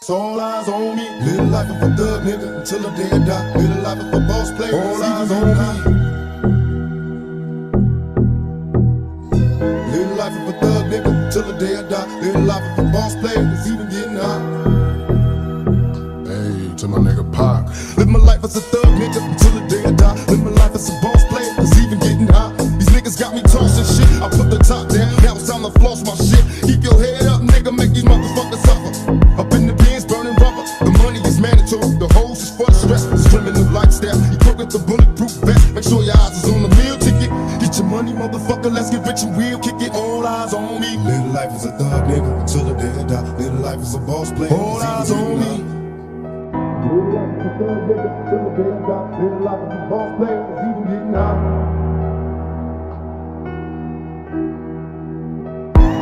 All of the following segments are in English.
All eyes on me. Little life of a thug nigga until the day I die. Little life of a boss player. All eyes on me. Little life of a thug nigga until the day I die. Little life of a boss player that's even getting high. Hey, to my nigga Pac. Live my life as a thug nigga until the day I die. Live my life as a boss player that's even getting high. These niggas got me tossing shit. I put the top down. Now it's time to floss my shit. Keep your head up, nigga. Make these motherfuckers suffer. Up in the bins, burning rubber. The money is mandatory. The hose is for the stress. It's criminal lifestyle. Equipped with the bulletproof vest. Make sure your eyes is on the meal ticket. Get your money, motherfucker. Let's get rich and real. Kick it. All eyes on me. Little life is a thug nigga until the day I die. Little life is a boss player. All eyes on me. Little life is a thug nigga until the day I die. Little life is a boss player. It's even getting high.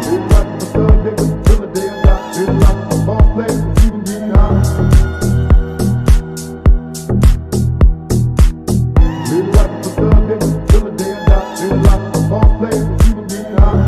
Little life is a thug nigga until the day I die. Little life is a boss player. It's even getting high. Little life is a thug nigga until the day I die. Little life is a boss player. It's even getting high.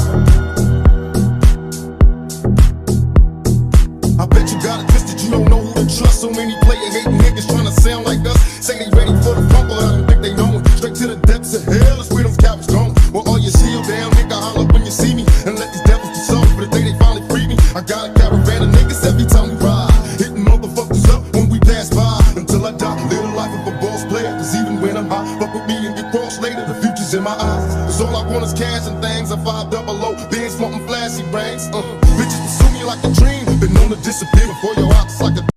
I bet you got it twisted. You don't know who to trust. So many player hating niggas trying to sound like us. Say they ready for the front, but I don't think they know it. Straight to the depths of hell is where them cowards going. Well, all your shield down, nigga, holler when you see me. And let these devils be sold for the day they finally free me. I got a caravan of niggas every time we ride. Hitting motherfuckers up when we pass by. Until I die, live the life of a boss player. Cause even when I'm high, fuck with me and get crossed later. The future's in my eyes. Cause all I want is cash and things. I 500. Bands wanting flashy rings. Bitches pursue me like a dream. Been known to disappear before your